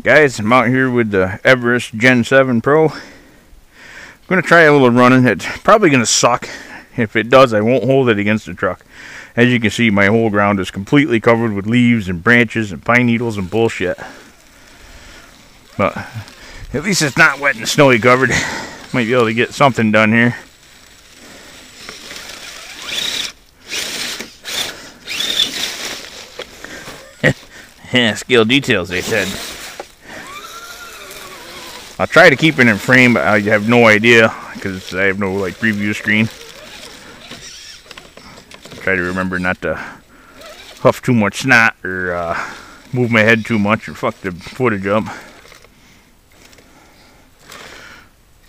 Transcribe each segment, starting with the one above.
Guys, I'm out here with the Everest Gen7 Pro. I'm going to try a little running. It's probably going to suck. If it does, I won't hold it against the truck. As you can see, my whole ground is completely covered with leaves and branches and pine needles and bullshit. But at least it's not wet and snowy covered. Might be able to get something done here. Yeah, scale details, they said. I'll try to keep it in frame, but I have no idea because I have no preview screen. Try to remember not to huff too much snot or move my head too much or fuck the footage up.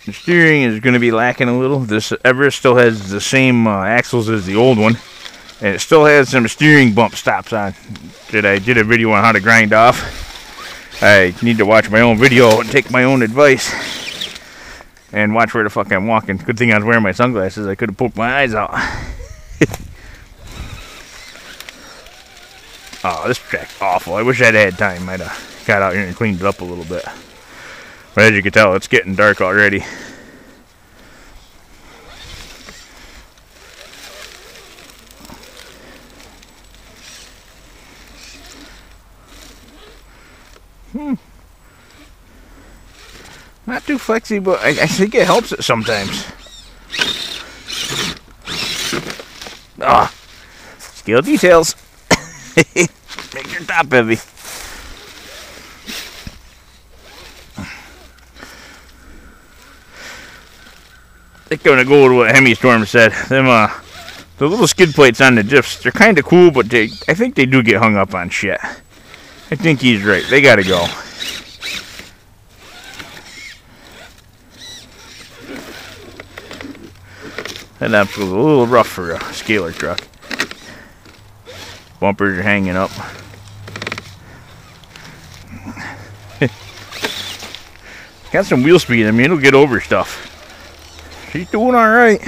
The steering is going to be lacking a little. This Everest still has the same axles as the old one, and it still has some steering bump stops on that I did a video on how to grind off. I need to watch my own video and take my own advice and watch where the fuck I'm walking. Good thing I was wearing my sunglasses. I could have poked my eyes out. Oh, this track's awful. I wish I'd had time. I'd have got out here and cleaned it up a little bit. But as you can tell, it's getting dark already. Not too flexy, but I think it helps it sometimes. Ah, scale details. Make your top heavy. I think I'm gonna go with what Hemi Storm said. Them the little skid plates on the diffs, they're kind of cool, but I think they do get hung up on shit. I think he's right. They gotta go. That app's a little rough for a scaler truck. Bumpers are hanging up. Got some wheel speed. I mean, it'll get over stuff. She's doing alright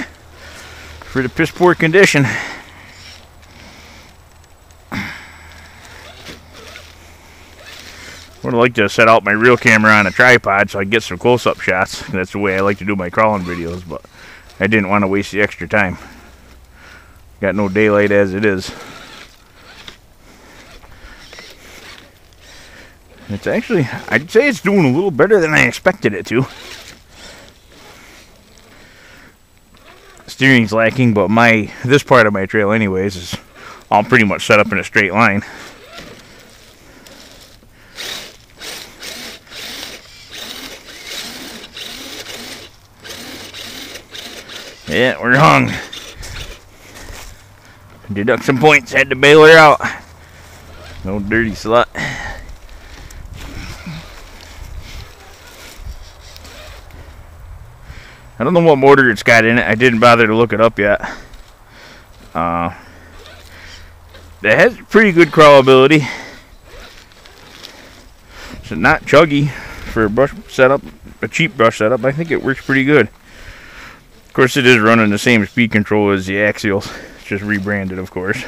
for the piss poor condition. Would like to set out my real camera on a tripod so I get some close-up shots. That's the way I like to do my crawling videos, but I didn't want to waste the extra time. Got no daylight as it is. It's actually, I'd say it's doing a little better than I expected it to. Steering's lacking, but this part of my trail anyways is all pretty much set up in a straight line. Yeah, we're hung. Deduct some points, had to bail her out. No dirty slut. I don't know what motor it's got in it. I didn't bother to look it up yet. It has pretty good crawlability. It's not chuggy for a brush setup, a cheap brush setup. I think it works pretty good. Of course, it is running the same speed control as the Axials. It's just rebranded, of course.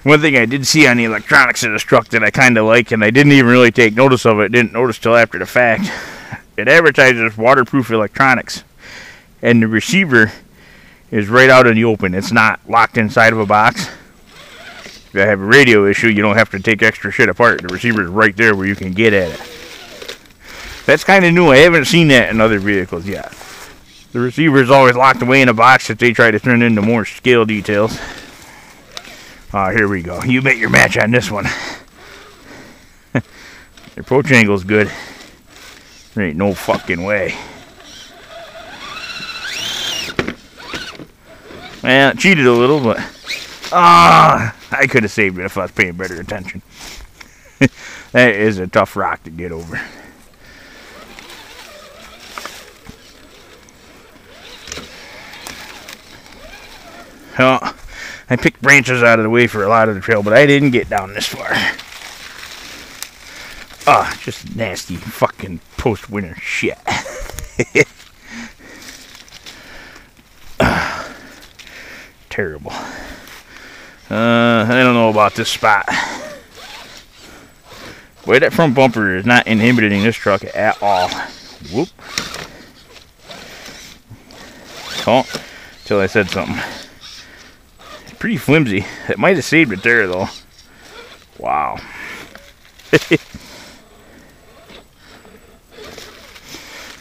One thing I did see on the electronics of this truck that I kind of like, and I didn't even really take notice of it, didn't notice till after the fact. It advertises waterproof electronics, and the receiver is right out in the open. It's not locked inside of a box. If you have a radio issue, you don't have to take extra shit apart. The receiver is right there where you can get at it. That's kind of new. I haven't seen that in other vehicles yet. The receiver is always locked away in a box that they try to turn into more scale details. Here we go. You bet your match on this one. The approach angle's good. There ain't no fucking way. Well, it cheated a little, but I could have saved it if I was paying better attention. That is a tough rock to get over. Well, I picked branches out of the way for a lot of the trail, but I didn't get down this far. Just nasty fucking post-winter shit. Terrible. I don't know about this spot. Boy, that front bumper is not inhibiting this truck at all. Whoop. Oh, till I said something. It's pretty flimsy. It might have saved it there, though. Wow.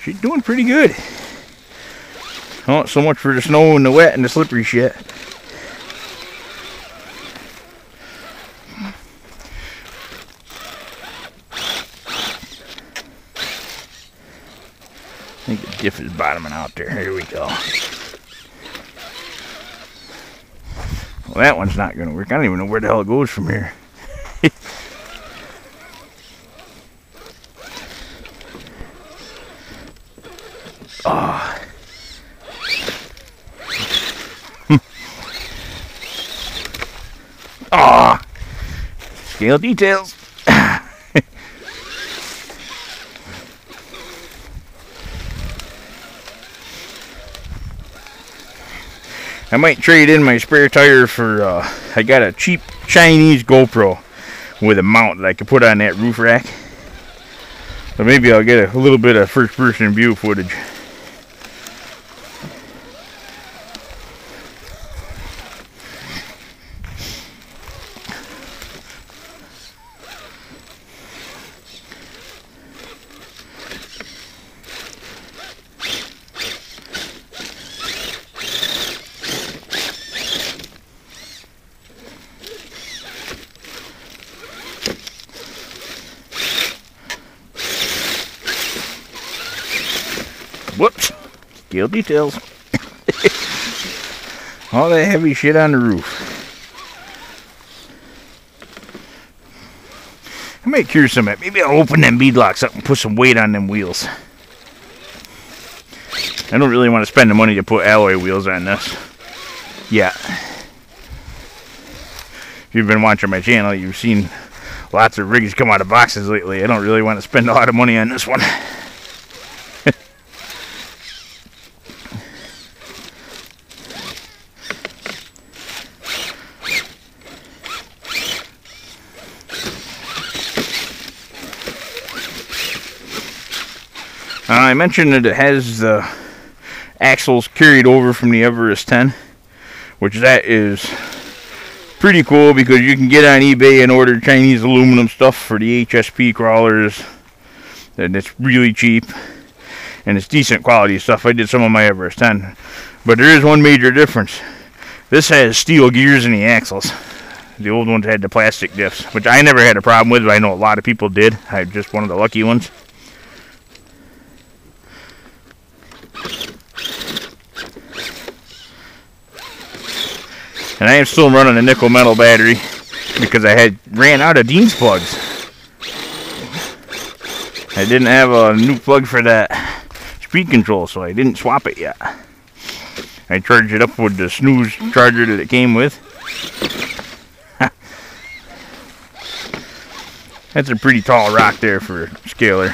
She's doing pretty good. Oh, so much for the snow and the wet and the slippery shit. I think the diff is bottoming out there. Here we go. Well, that one's not going to work. I don't even know where the hell it goes from here. Oh. Oh. Scale details. I might trade in my spare tire for, I got a cheap Chinese GoPro with a mount that I could put on that roof rack. So maybe I'll get a little bit of first-person view footage. Whoops. Scale details. All that heavy shit on the roof. I might cure some of it. Maybe I'll open them bead locks up and put some weight on them wheels. I don't really want to spend the money to put alloy wheels on this. Yeah. If you've been watching my channel, you've seen lots of rigs come out of boxes lately. I don't really want to spend a lot of money on this one. I mentioned that it has the axles carried over from the Everest 10, which that is pretty cool because you can get on eBay and order Chinese aluminum stuff for the HSP crawlers, and it's really cheap and it's decent quality stuff. I did some of my Everest 10, but there is one major difference. This has steel gears in the axles. The old ones had the plastic diffs, which I never had a problem with, but I know a lot of people did. I'm just one of the lucky ones. And I am still running a nickel metal battery because I ran out of Dean's plugs. I didn't have a new plug for that speed control, so I didn't swap it yet. I charged it up with the snooze charger that it came with. That's a pretty tall rock there for a scaler.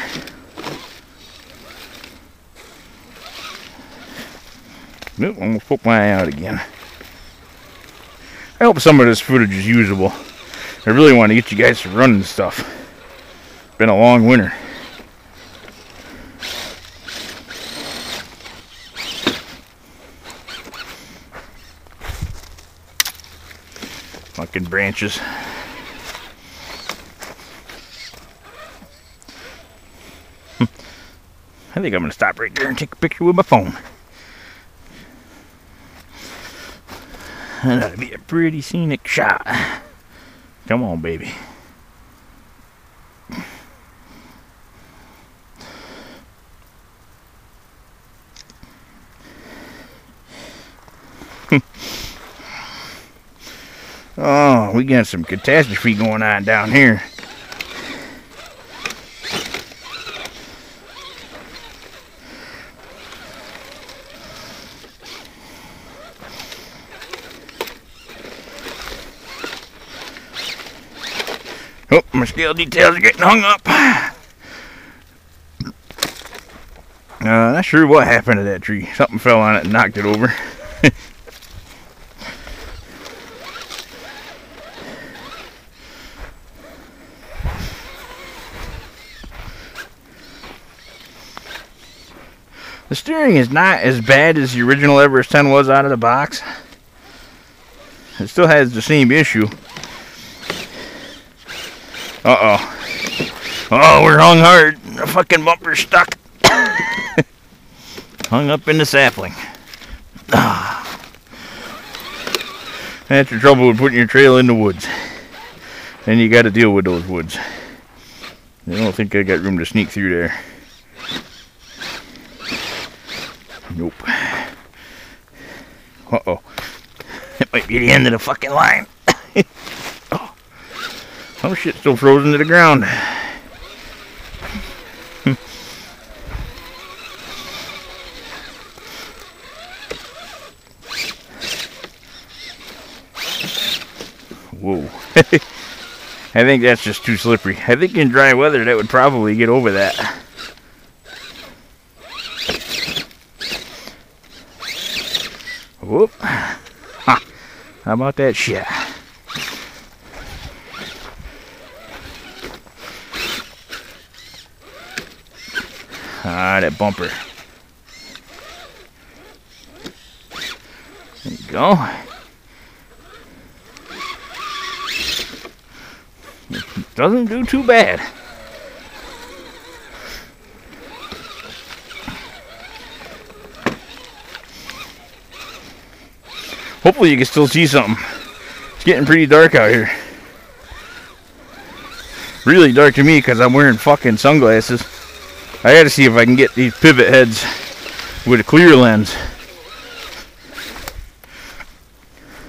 Nope, I'm going to poke my eye out again. I hope some of this footage is usable. I really want to get you guys to running stuff. It's been a long winter. Fucking branches. I think I'm going to stop right there and take a picture with my phone. That'll be a pretty scenic shot. Come on, baby. Oh, we got some catastrophe going on down here. Oh, my scale details are getting hung up. Not sure what happened to that tree. Something fell on it and knocked it over. The steering is not as bad as the original Everest 10 was out of the box. It still has the same issue. Uh-oh. Oh, we're hung hard. The fucking bumper's stuck. Hung up in the sapling. That's the trouble with putting your trail in the woods. Then you got to deal with those woods. I don't think I got room to sneak through there. Nope. Uh-oh. It might be the end of the fucking line. Oh shit, still frozen to the ground. Whoa. I think that's just too slippery. I think in dry weather that would probably get over that. Whoop. Ha. How about that shit? Ah, that bumper. There you go. Doesn't do too bad. Hopefully you can still see something. It's getting pretty dark out here. Really dark to me because I'm wearing fucking sunglasses. I gotta see if I can get these pivot heads with a clear lens.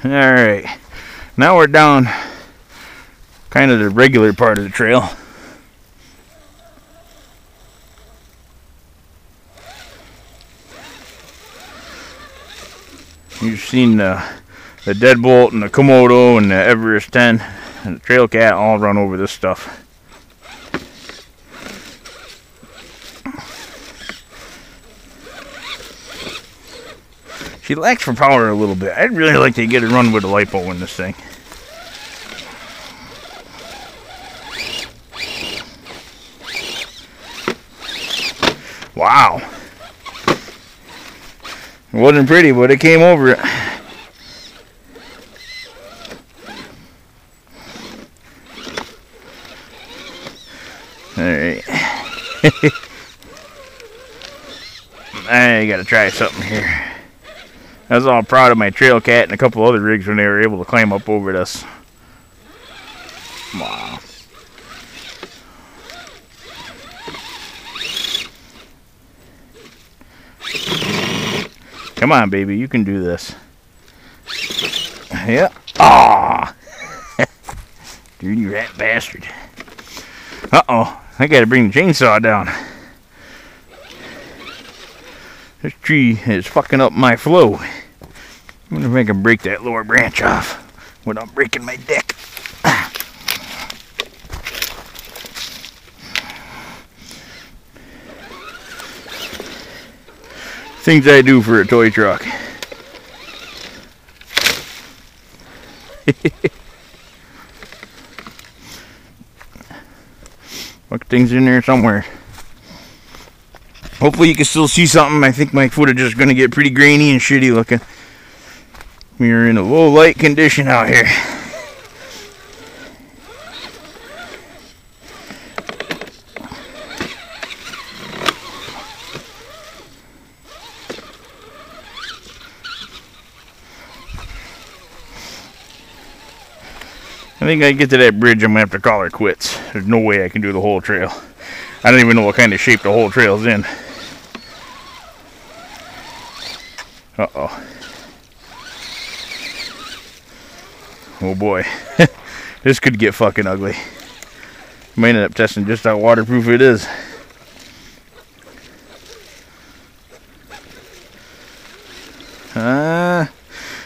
Alright. Now we're down kind of the regular part of the trail. You've seen the Deadbolt and the Komodo and the Everest 10 and the Trail Cat all run over this stuff. She lacks for power a little bit. I'd really like to get it run with a LiPo in this thing. Wow. It wasn't pretty, but it came over it. Alright. I gotta try something here. I was all proud of my Trail Cat and a couple other rigs when they were able to climb up over this. Wow. Come on, baby, you can do this. Yeah. Aww. Dirty rat bastard. Uh-oh. I gotta bring the chainsaw down. This tree is fucking up my flow. I wonder if I can break that lower branch off without breaking my deck. Things I do for a toy truck. Look, things in there somewhere. Hopefully you can still see something. I think my footage is going to get pretty grainy and shitty looking. We are in a low light condition out here. I think I get to that bridge, I'm going to have to call her quits. There's no way I can do the whole trail. I don't even know what kind of shape the whole trail's in. Uh-oh. Oh boy. This could get fucking ugly. Might end up testing just how waterproof it is.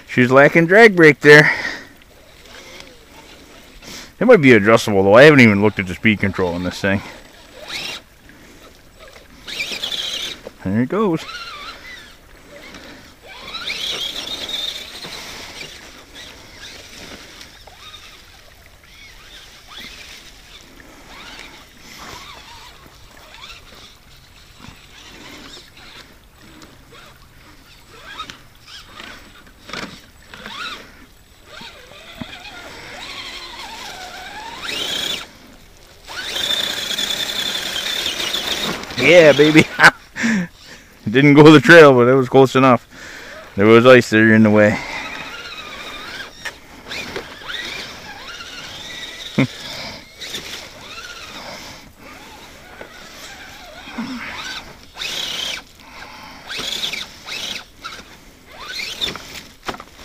She's lacking drag brake there. It might be adjustable though. I haven't even looked at the speed control on this thing. There it goes. Yeah, baby. Didn't go the trail, but it was close enough. There was ice there in the way.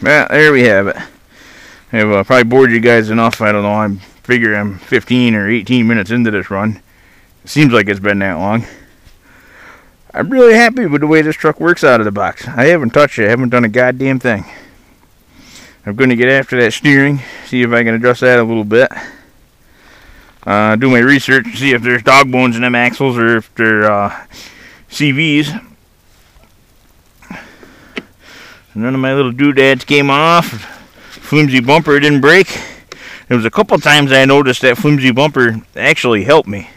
Well, there we have it. I've probably bored you guys enough. I don't know. I figure I'm 15 or 18 minutes into this run. It seems like it's been that long. I'm really happy with the way this truck works out of the box. I haven't touched it. I haven't done a goddamn thing. I'm going to get after that steering, see if I can adjust that a little bit. Do my research, see if there's dog bones in them axles or if they're CVs. None of my little doodads came off. Flimsy bumper didn't break. There was a couple times I noticed that flimsy bumper actually helped me.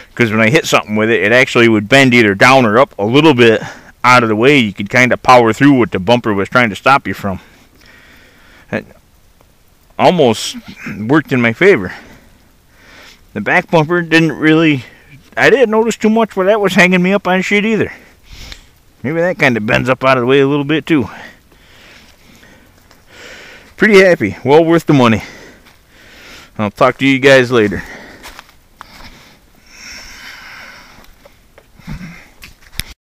Because when I hit something with it, it actually would bend either down or up a little bit out of the way. You could kind of power through what the bumper was trying to stop you from. It almost worked in my favor. The back bumper didn't really... I didn't notice too much where that was hanging me up on shit either. Maybe that kind of bends up out of the way a little bit too. Pretty happy. Well worth the money. I'll talk to you guys later.